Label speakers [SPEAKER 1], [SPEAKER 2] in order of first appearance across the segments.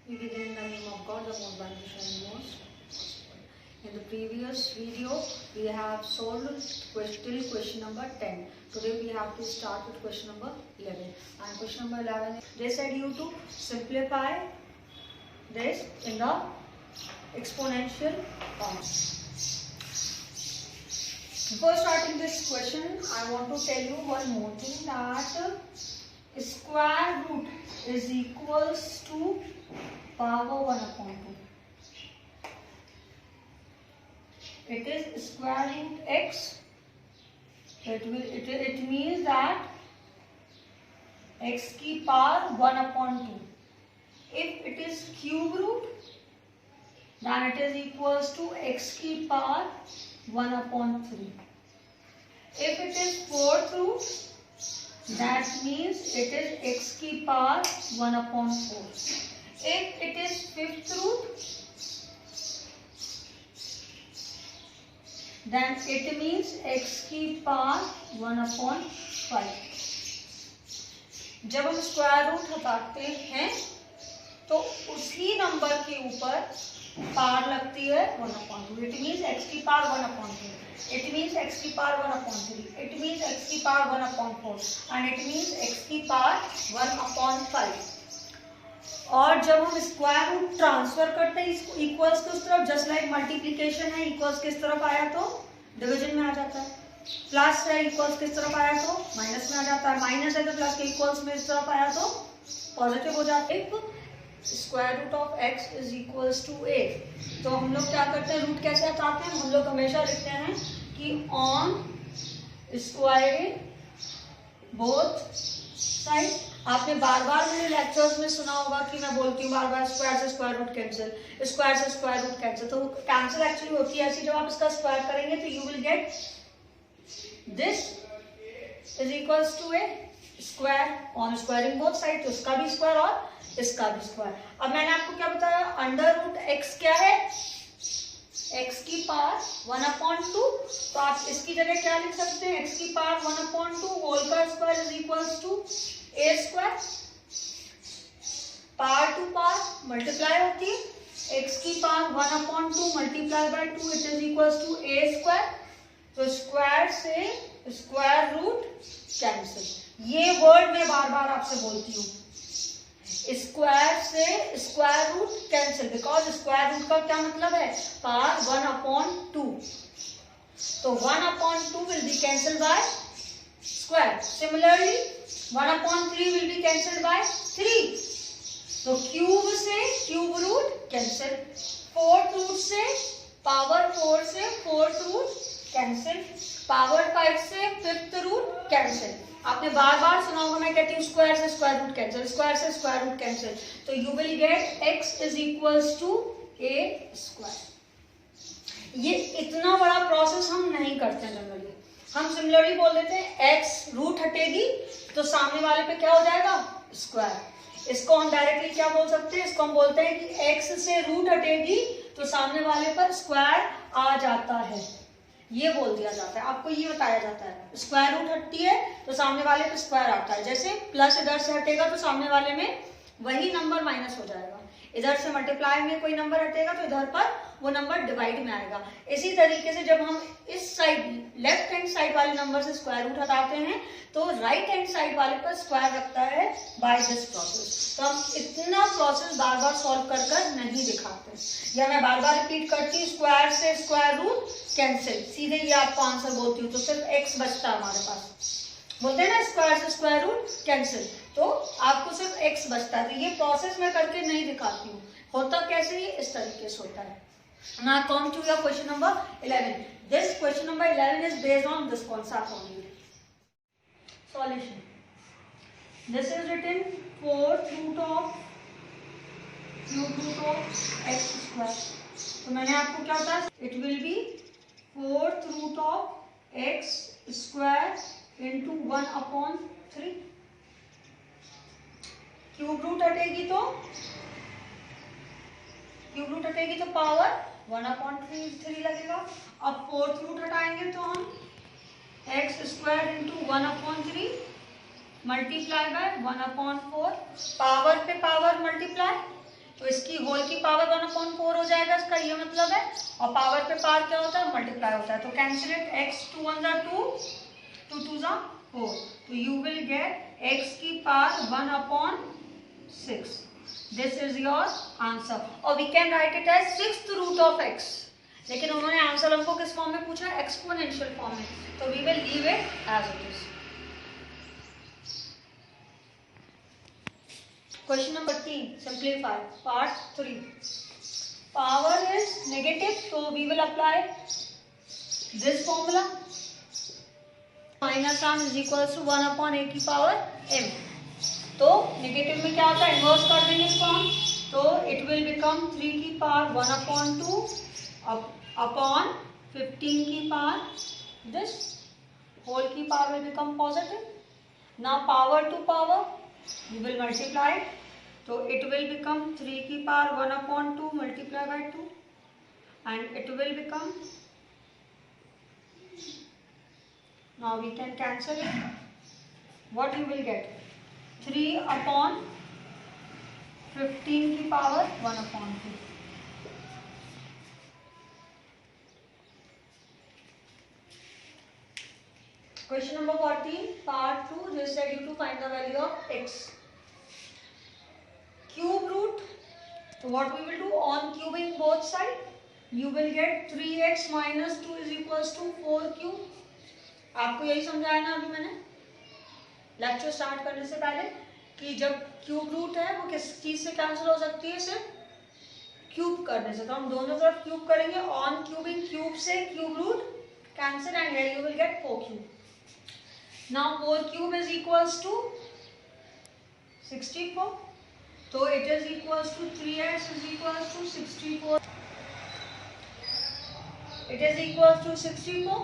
[SPEAKER 1] We begin in the name of God, the most beneficent, most. In the previous video, we have solved till question number 10. Today we have to start with question number 11. And question number 11, they said you to simplify this in the exponential forms. Before starting this question, I want to tell you one more thing, that square root is equals to power 1 upon 2. It is square root x. It means that x की power 1 upon 2. If it is cube root, then it is equals to x की power 1 upon 3. If it is fourth root, that means it is x की power 1 upon 4. If it is fifth root, then it means x की power 1 upon 5. जब हम square root हटाते हैं तो उसी number के ऊपर पावर लगती है 1 upon 2. इट मीन्स एक्स की power 1 upon 2. It means x की power 1 upon 3. It means x की power 1 upon 4 and it means x की पावर 1 upon 5. और जब हम स्क्वायर रूट ट्रांसफर करते हैं इसको इक्वल्स की उस तरफ, जस्ट लाइक मल्टीप्लिकेशन है, इक्वल्स किस तरफ आया तो डिवीजन में आ जाता है. प्लस है, इक्वल्स किस तरफ आया तो माइनस में आ जाता है. माइनस है तो प्लस के इक्वल्स में इस तरफ आया तो पॉजिटिव हो जाता है. Square root of x is equals to A. तो हम लोग क्या करते हैं, रूट कैसे हटाते हैं, हम लोग हमेशा लिखते हैं कि ऑन स्क्वायरिंग बोथ साइड. आपने बार बार मेरे लेक्चर्स में सुना होगा कि मैं बोलती हूँ बार बार स्क्वायर से स्क्वायर रूट कैंसिल, स्क्वायर से स्क्वायर रूट कैंसिल. तो कैंसिल एक्चुअली होती है ऐसी, जब आप इसका स्क्वायर करेंगे तो you will get this is equals to A square on squaring both side. तो इसका भी स्क्वायर और इसका भी स्क्वायर. अब मैंने आपको क्या बताया, अंडर रूट एक्स क्या है, एक्स की पावर 1 upon 2. तो आप इसकी जगह क्या लिख सकते हैं, एक्स की पावर 1 upon 2 होल का square is equals to A square. Power to power multiply होती है, एक्स की power 1 upon 2 multiply by 2 it is equals to A square. तो स्क्वायर से स्क्वायर रूट कैंसिल. ये वर्ड मैं बार बार आपसे बोलती हूँ, स्क्वायर से square root cancel, because square root का क्या मतलब है, पावर 1 upon 2. तो 1 upon 2 will be cancel by square. Similarly 1 upon 3 will be cancel by 3. तो क्यूब से cube root cancel, fourth root से पावर 4 से फोर्थ रूट कैंसिल, पावर 5 से फिफ्थ रूट कैंसिल. आपने बार बार सुना होगा, मैं कहती हूँ स्क्वायर से स्क्वायर रूट कैंसिल, स्क्वायर से स्क्वायर रूट कैंसिल. तो you will get X is equals to A square. ये इतना बड़ा प्रोसेस हम नहीं करते हैं जनरली. हम सिमिलरली बोल देते हैं एक्स रूट हटेगी तो सामने वाले पे क्या हो जाएगा, स्क्वायर. इसको हम डायरेक्टली क्या बोल सकते हैं, इसको हम बोलते हैं कि एक्स से रूट हटेगी तो सामने वाले पर स्क्वायर आ जाता है. ये बोल दिया जाता है, आपको ये बताया जाता है. स्क्वायर रूट हटती है तो सामने वाले पे स्क्वायर आता है. जैसे प्लस इधर से हटेगा तो सामने वाले में वही नंबर माइनस हो जाएगा. इधर से मल्टीप्लाई में कोई नंबर हटेगा तो इधर पर वो नंबर डिवाइड में आएगा. इसी तरीके से जब हम इस साइड लेफ्ट हैंड साइड वाले नंबर से स्क्वायर रूट हटाते हैं तो राइट हैंड साइड वाले पर स्क्वायर रखता है बाय दिस प्रोसेस. तो हम इतना प्रोसेस बार बार सॉल्व कर कर नहीं दिखाते. या मैं बार बार रिपीट करती हूँ, स्क्वायर से स्क्वायर रूट कैंसिल, सीधे ये आपको आंसर बोलती हूँ तो सिर्फ एक्स बचता है हमारे पास. बोलते हैं ना स्क्वायर से स्क्वायर रूट कैंसिल, तो आपको सिर्फ एक्स बचता है. तो ये प्रोसेस मैं करके नहीं दिखाती हूँ. होता कैसे, ये इस तरीके से होता है. Now come to your question number 11. This question number 11 is based on this concept only. Solution. This is written 4th root of cube root of x square. तो मैंने आपको क्या बताया, it will be 4th root of x square into 1 upon 3. Cube root हटेगी तो power 1 upon 3 लगेगा. अब fourth root हटाएंगे तो हम x square into 1 upon 3 multiply by 1 upon 4. Power पे पावर मल्टीप्लाई, तो इसकी होल की पावर 1/4 हो जाएगा, इसका ये मतलब है। और पावर पे पावर क्या होता है, मल्टीप्लाई होता है। तो कैंसिल इट, x 2 1 2, 2 2 4, तो यू विल गेट x की power 1/6। This is your answer. और we can write it as 6th root of x। लेकिन उन्होंने आंसर हमको किस फॉर्म में पूछा, एक्सपोनेंशियल फॉर्म में, तो we will leave it as it is. Question number 3, simplify. Part 3. Power is negative, so we will apply this formula. Minus arm is equals to 1/a की power m. तो negative में क्या होता है, inverse कर देंगे इसको हम, तो इट विल बिकम 3 की पावर 1/2 अपॉन 15 की पावर दिस होल की power will become positive. Now power to power you will multiply it, so it will become 3 की power 1/2 multiply by 2 and it will become, now we can cancel it. What you will get, 3/15 की power 1/2. Question number 14, part 2. They said you to find the value of x. Cube root. So what we will do, on cubing both sides, you will get 3x minus 2 is equals to 4 cube. आपको यही समझाया ना अभी मैंने lecture start करने से पहले, कि जब क्यूब रूट है वो किस चीज से कैंसिल हो सकती है, सिर्फ क्यूब करने से. तो हम दोनों तरफ क्यूब करेंगे. ऑन क्यूबिंग क्यूब से cube root cancel and here you will get 4 cube. Now 4 cube is equals to 64. So it is equals to 3x is equals to 64. It is equals to 64.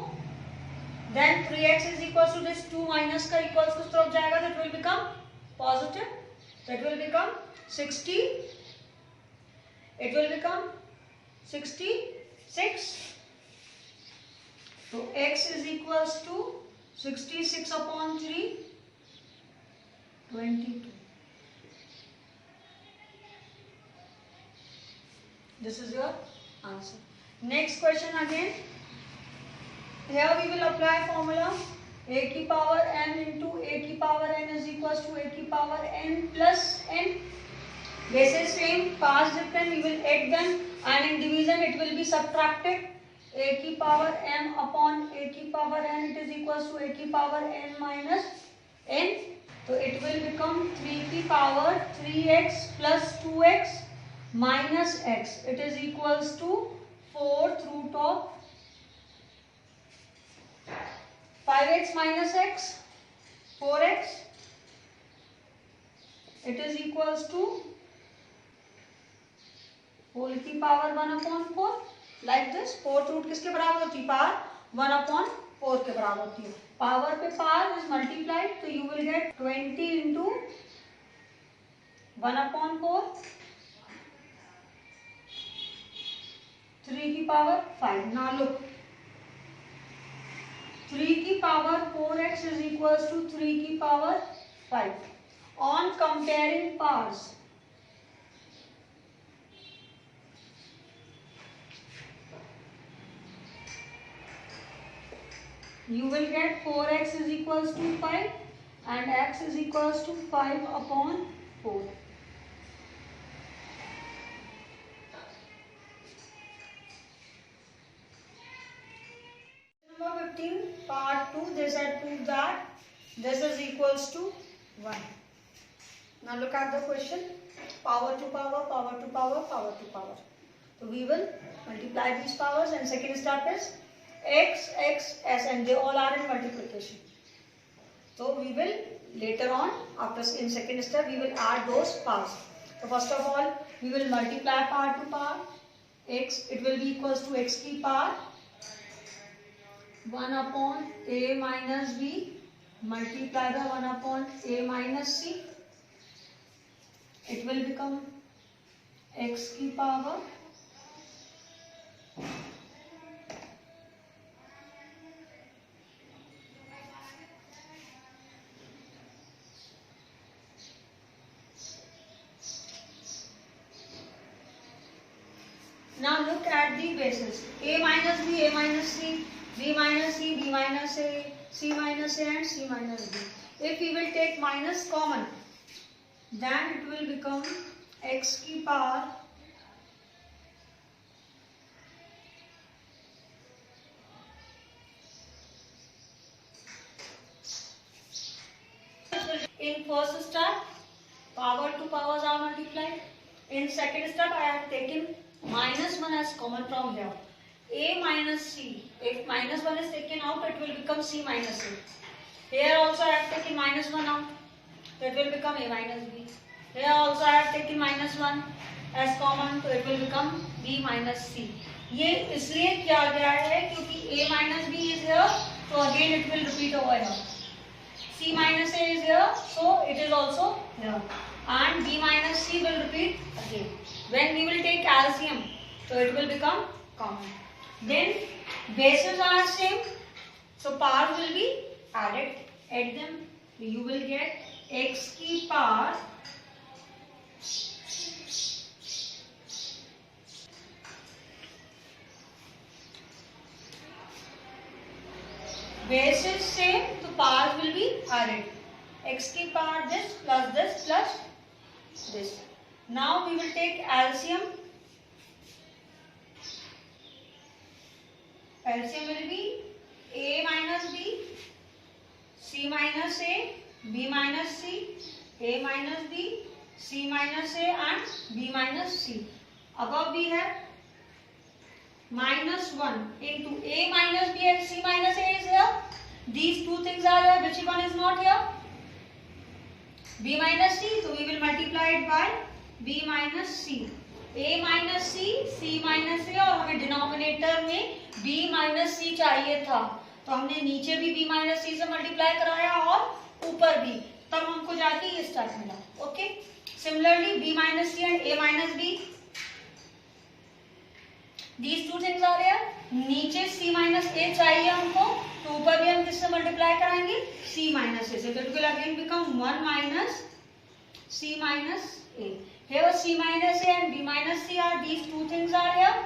[SPEAKER 1] Then 3x is equals to this 2 minus का equals कुछ तरफ जाएगा, that will become positive. That will become 60. It will become 66. So x is equals to 66/3, 22. This is your answer. Next question again. Here we will apply formula a की power n into a की power n is equals to a की power n plus n. This is same, past different, we will add them and in division it will be subtracted. A की power m upon a की power n, it is equals to a की power n minus n. तो it will become 3 की power 3x plus 2x minus x. It is equals to 4th root of 5x minus x, 4x. It is equals to whole की power 1/4. Like this. 4th root किसके बराबर होती है, power 1/4 के बराबर होती है. पावर पे पावर इज मल्टीप्लाइड, तो यू विल गेट 20 इंटू 1/4, 3 की पावर 5. नाउ लुक, 3 की power 4x is equals to 3 की power 5. On comparing powers, you will get 4x is equals to 5 and x is equals to 5/4. Number 15, part 2, they said prove that this is equals to 1. Now look at the question. Power to power, power to power, power to power. So we will multiply these powers and second step is x, x, s, and they all are in multiplication. So we will later on, after in second step, we will add those powers. So first of all, we will multiply power to power. X, it will be equals to x की power 1/a minus b multiply the 1/a minus c. It will become x की power Now look at the bases. A minus B, A minus C, B minus C, B minus A, C minus A and C minus B. If we will take minus common, then it will become x की power in first step power to powers are multiplied. In second step I have taken minus 1 as common from here. A minus C. If minus 1 is taken out, it will become C minus A. Here also I have taken minus 1 out. It will become A minus B. Here also I have taken minus 1 as common, so it will become B minus C. ये इसलिए किया गया है क्योंकि A minus B is here, so again it will repeat over here. C minus A is here, so it is also here. And B minus C will repeat again. When we will take LCM, so it will become common. Then bases are same, so powers will be added. Add them, you will get x की power bases same, so powers will be added. X की power this plus this plus this. Now we will take LCM. LCM will be A minus B, C minus A, B minus C, A minus B, C minus A and B minus C. Above we have minus 1 into A minus B and C minus A is here. These two things are here. Which one is not here? B minus C. So we will multiply it by B minus C. A minus C, C minus A और हमें denominator में B minus C चाहिए था, तो हमने नीचे भी B minus C से मल्टीप्लाई कराया और ऊपर भी, तब हमको जाके ये स्टार्ट मिला. Okay, similarly B minus C and A minus B, these two things are here. नीचे C minus A चाहिए हमको, तो ऊपर भी हम किससे मल्टीप्लाई कराएंगे? C minus A से. तो it will again become 1 minus C minus A. Here C minus A and B minus C are these two things are here.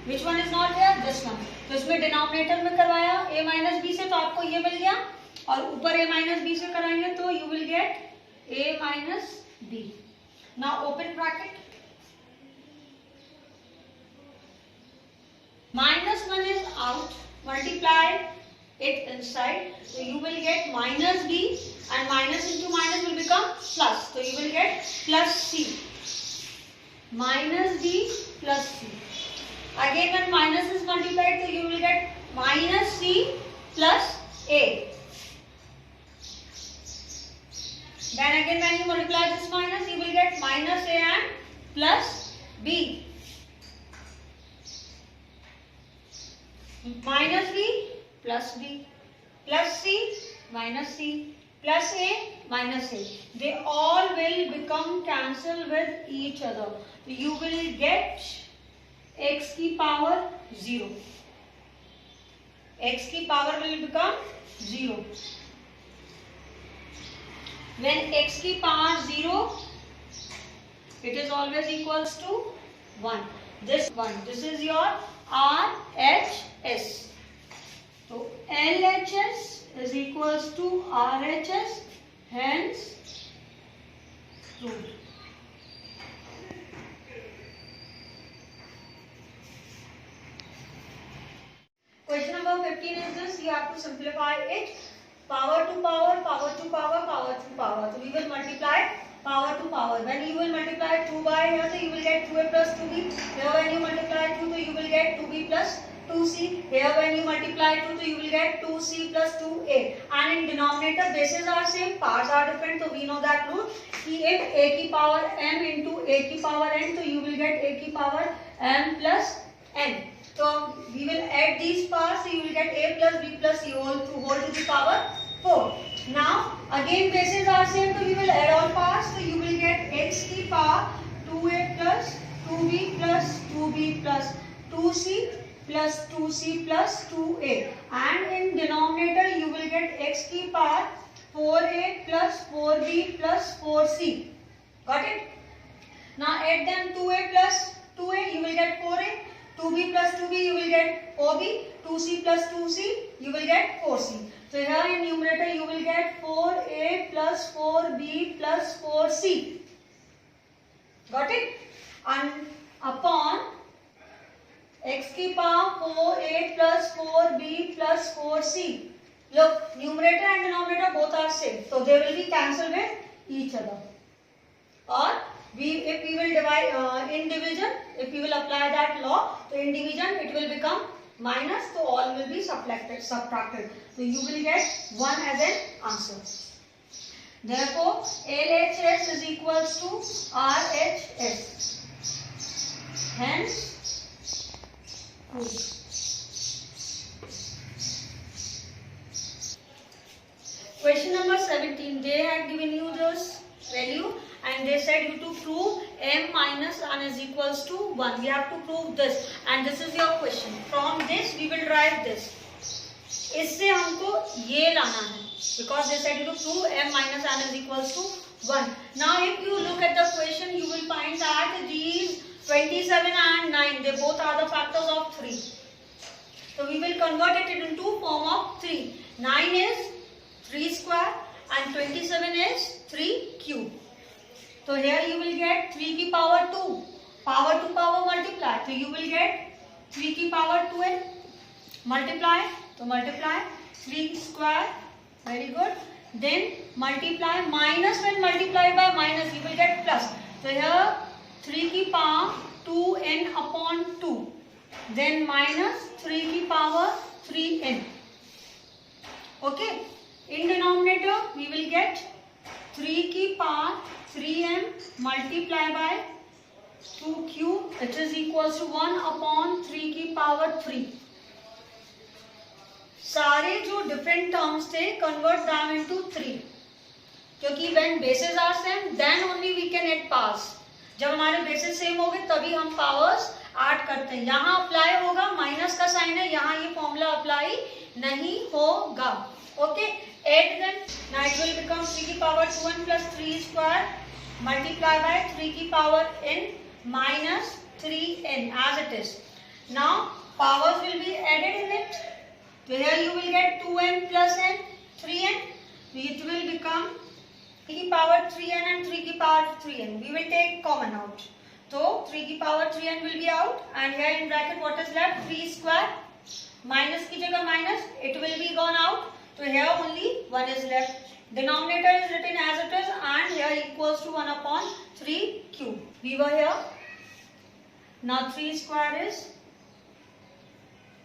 [SPEAKER 1] Which one is not here? This one. तो इसमें denominator में करवाया A minus B से, तो आपको ये मिल गया, और ऊपर A minus B से कराएंगे तो you will get A minus B. Now open bracket. Minus 1 is out. Multiply it inside. So you will get minus B, and minus into minus will become plus. So you will get plus C. Minus B plus C. Again when minus is multiplied, so you will get minus C plus A. Then again when you multiply this minus, you will get minus A and plus B. Minus B plus B plus C minus C plus A minus A. They all will become cancel with each other. You will get x की power 0. X की power will become 0. When x की power 0, it is always equals to 1. This one, this is your RHS. So LHS is equals to RHS, hence proved. Question number 15 is this. You have to simplify it. Power to power, power to power, power to power. So we will multiply power to power. When you will multiply 2 by here, so you will get 2a plus 2b. Here when you multiply 2, so you will get 2b plus 2c. Here when you multiply 2, so you will get 2c plus 2a. And in denominator, bases are same, powers are different. So we know that rule. If a की power m into a की power n, so you will get a की power m plus n. So we will add these powers, so you will get a plus b plus c whole to the power 4. Now again bases are same, so we will add all powers, so you will get x की power 2a plus 2b plus 2b plus 2c plus 2c plus 2a, and in denominator you will get x की power 4a plus 4b plus 4c. Got it? Now add them 2a plus 2a, you will get 4a. 2b plus 2b you will get 4b, 2c plus 2c you will get 4c. So here in numerator you will get 4a plus 4b plus 4c. Got it? And upon x की power 4a plus 4b plus 4c. Look, numerator and denominator both are same, so they will be cancelled with each other. Or if we will divide in division, if we will apply that law, so in division it will become minus, so all will be subtracted. So you will get 1 as an answer. Therefore, LHS is equals to RHS. Hence, question number 17. They had given you this value and they said you to prove m minus n is equals to 1. We have to prove this and this is your question. From this we will derive this. इससे हमको ये लाना है because they said you to prove m minus n is equals to 1. Now if you look at the question you will find that these 27 and 9 they both are the factors of 3. So we will convert it into form of 3. 9 is 3 square and 27 is 3 cube. So here you will get 3 की power 2. Power to power multiply. So you will get 3 की power 2n. Multiply. So multiply 3 square. Very good. Then multiply minus. When multiplied by minus you will get plus. So here 3 की power 2n upon 2. Then minus 3 की power 3n. Okay. In denominator we will get 3 की power 3m multiply by 2 cube, it is equals to 1 upon 3 की power 3. सारे जो different terms थे convert them into 3. क्योंकि when bases are same then only we can add powers. जब हमारे bases same होंगे तभी हम powers ऐड करते हैं. यहाँ अप्लाई होगा, माइनस का साइन है, यहाँ ये फॉर्मूला अप्लाई नहीं होगा. Okay, add them. Now it will become 3 की power 2n plus 3 square multiply by 3 की power n minus 3n as it is. Now powers will be added in it. So here you will get 2n plus n 3n. It will become 3 की power 3n and 3 की power 3n. We will take common out. So 3 की power 3n will be out and here in bracket what is left? 3 square minus की जगह minus, it will be gone out. So here only 1 is left. Denominator is written as it is and here equals to 1 upon 3 cube. We were here. Now 3 square is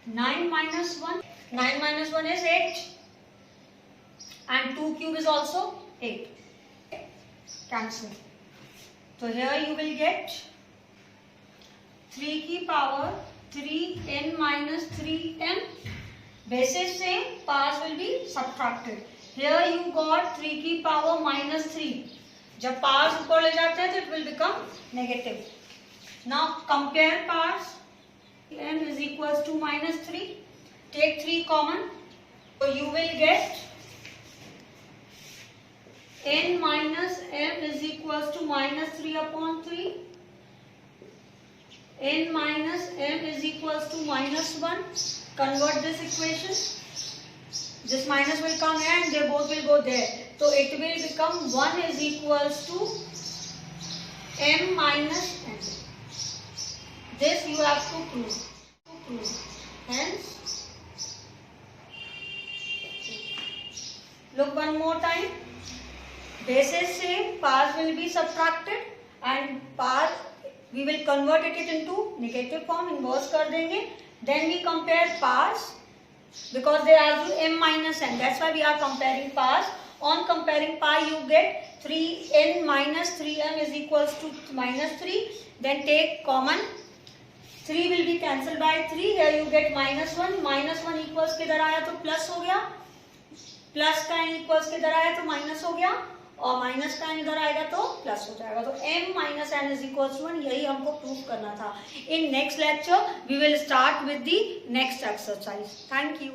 [SPEAKER 1] 9 minus 1. 9 minus 1 is 8. And 2 cube is also 8. Cancel. So here you will get 3 की power 3n minus 3m. Bases same, powers will be subtracted. Here you got 3 की power minus 3. जब powers ऊपर ले जाते हैं तो it will become negative. Now compare powers. n is equals to minus 3. Take 3 common. So you will get n minus m is equals to minus 3 upon 3. n minus m is equals to minus 1. Convert this equation. This minus will come here and they both will go there. So it will become 1 is equals to m minus n. This you have to prove. Hence, look one more time. Bases same, powers will be subtracted and power we will convert it into negative form, inverse कर देंगे. Then we compare powers because they are to m minus n. That's why we are comparing powers. On comparing pi, you get 3n minus 3m is equals to minus 3. Then take common. 3 will be cancelled by 3. Here you get minus 1. Minus 1 equals किधर आया तो plus हो गया. Plus का n equals किधर आया तो minus हो गया. और माइनस का n इधर आएगा तो प्लस हो जाएगा. तो m minus n is equals to 1. यही हमको प्रूव करना था. In next lecture we will start with the next exercise. Thank you.